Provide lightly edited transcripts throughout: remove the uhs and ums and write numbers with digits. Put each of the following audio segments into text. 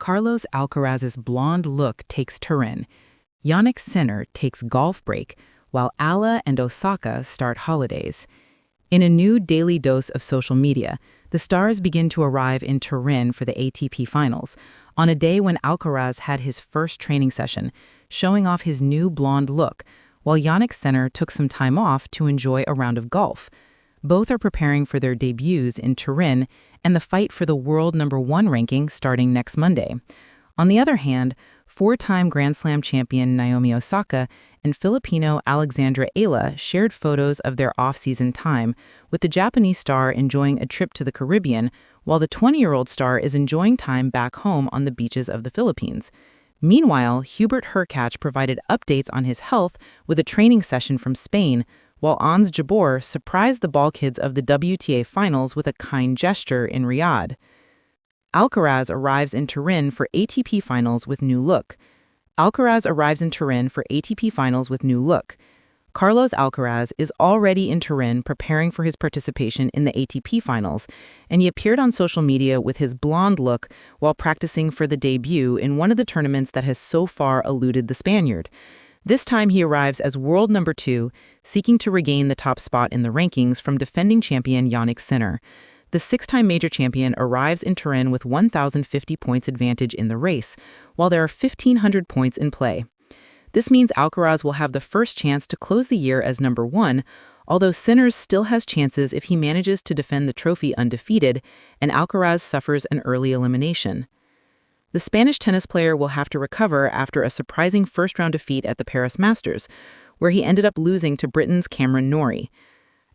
Carlos Alcaraz's blonde look takes Turin. Jannik Sinner takes golf break, while Eala and Osaka start holidays. In a new daily dose of social media, the stars begin to arrive in Turin for the ATP Finals, on a day when Alcaraz had his first training session, showing off his new blonde look, while Jannik Sinner took some time off to enjoy a round of golf. Both are preparing for their debuts in Turin and the fight for the world #1 ranking starting next Monday. On the other hand, four-time Grand Slam champion Naomi Osaka and Filipino Alexandra Eala shared photos of their off-season time, with the Japanese star enjoying a trip to the Caribbean, while the 20-year-old star is enjoying time back home on the beaches of the Philippines. Meanwhile, Hubert Hurkacz provided updates on his health with a training session from Spain, while Ons Jabeur surprised the ball kids of the WTA Finals with a kind gesture in Riyadh. Alcaraz arrives in Turin for ATP Finals with new look. Carlos Alcaraz is already in Turin preparing for his participation in the ATP Finals, and he appeared on social media with his blonde look while practicing for the debut in one of the tournaments that has so far eluded the Spaniard. This time he arrives as world #2, seeking to regain the top spot in the rankings from defending champion Jannik Sinner. The six-time major champion arrives in Turin with 1,050 points advantage in the race, while there are 1,500 points in play. This means Alcaraz will have the first chance to close the year as #1, although Sinner still has chances if he manages to defend the trophy undefeated and Alcaraz suffers an early elimination. The Spanish tennis player will have to recover after a surprising first-round defeat at the Paris Masters, where he ended up losing to Britain's Cameron Norrie.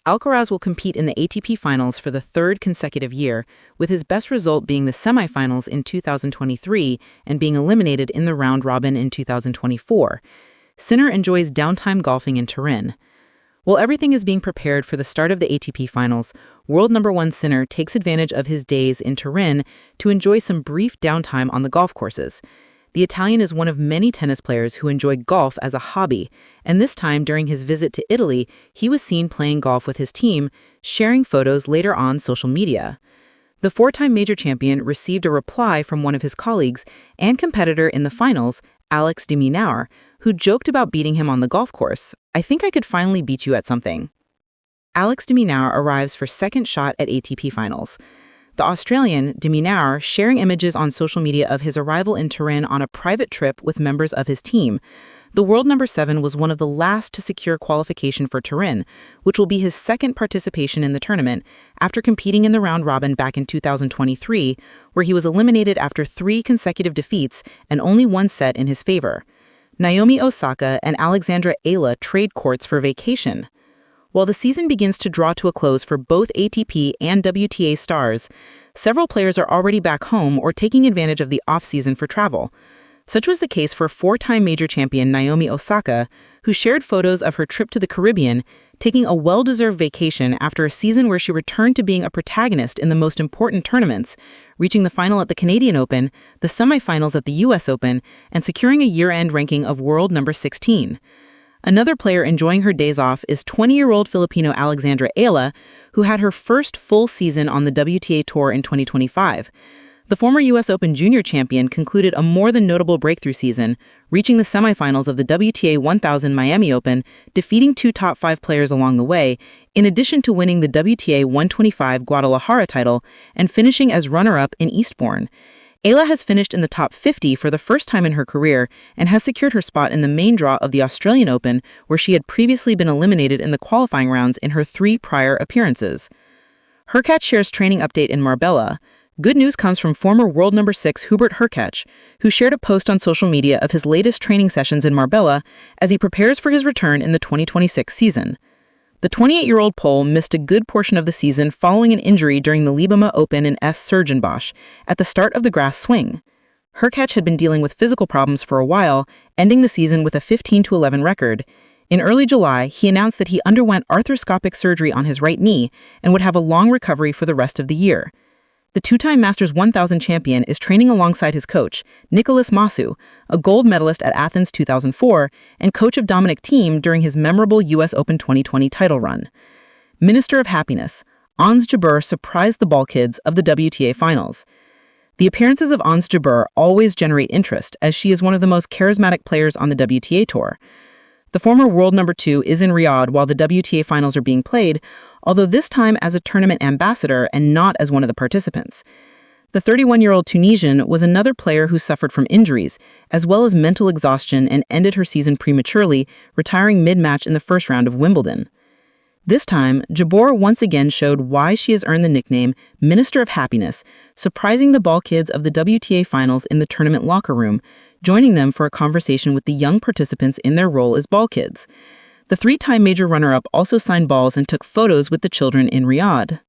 Alcaraz will compete in the ATP Finals for the third consecutive year, with his best result being the semifinals in 2023 and being eliminated in the round-robin in 2024. Sinner enjoys downtime golfing in Turin. While everything is being prepared for the start of the ATP Finals, world #1 Sinner takes advantage of his days in Turin to enjoy some brief downtime on the golf courses. The Italian is one of many tennis players who enjoy golf as a hobby, and this time during his visit to Italy, he was seen playing golf with his team, sharing photos later on social media. The four-time major champion received a reply from one of his colleagues and competitor in the finals, Alex de Minaur, who joked about beating him on the golf course. "I think I could finally beat you at something." Alex de Minaur arrives for second shot at ATP Finals. The Australian, de Minaur, sharing images on social media of his arrival in Turin on a private trip with members of his team. The world #7 was one of the last to secure qualification for Turin, which will be his second participation in the tournament, after competing in the round-robin back in 2023, where he was eliminated after 3 consecutive defeats and only one set in his favor. Naomi Osaka and Alexandra Eala trade courts for vacation. While the season begins to draw to a close for both ATP and WTA stars, several players are already back home or taking advantage of the off-season for travel. Such was the case for four-time major champion Naomi Osaka, who shared photos of her trip to the Caribbean, taking a well-deserved vacation after a season where she returned to being a protagonist in the most important tournaments, reaching the final at the Canadian Open, the semifinals at the US Open, and securing a year-end ranking of world #16. Another player enjoying her days off is 20-year-old Filipino Alexandra Eala, who had her first full season on the WTA Tour in 2025. The former US Open junior champion concluded a more than notable breakthrough season, reaching the semifinals of the WTA 1000 Miami Open, defeating 2 top 5 players along the way, in addition to winning the WTA 125 Guadalajara title and finishing as runner-up in Eastbourne. Eala has finished in the top 50 for the first time in her career and has secured her spot in the main draw of the Australian Open, where she had previously been eliminated in the qualifying rounds in her 3 prior appearances. Hurkacz shares training update in Marbella. Good news comes from former world #6 Hubert Hurkacz, who shared a post on social media of his latest training sessions in Marbella as he prepares for his return in the 2026 season. The 28-year-old Pole missed a good portion of the season following an injury during the Libama Open in Sergenbosch at the start of the grass swing. Hurkacz had been dealing with physical problems for a while, ending the season with a 15-11 record. In early July, he announced that he underwent arthroscopic surgery on his right knee and would have a long recovery for the rest of the year. The two-time Masters 1000 champion is training alongside his coach, Nicolas Massu, a gold medalist at Athens 2004 and coach of Dominic Thiem during his memorable US Open 2020 title run. Minister of Happiness, Ons Jabeur surprised the ball kids of the WTA Finals. The appearances of Ons Jabeur always generate interest, as she is one of the most charismatic players on the WTA Tour. The former world number 2 is in Riyadh while the WTA finals are being played, although this time as a tournament ambassador and not as one of the participants. The 31-year-old Tunisian was another player who suffered from injuries, as well as mental exhaustion, and ended her season prematurely, retiring mid-match in the first round of Wimbledon. This time, Jabeur once again showed why she has earned the nickname Minister of Happiness, surprising the ball kids of the WTA finals in the tournament locker room, joining them for a conversation with the young participants in their role as ball kids. The 3-time major runner-up also signed balls and took photos with the children in Riyadh.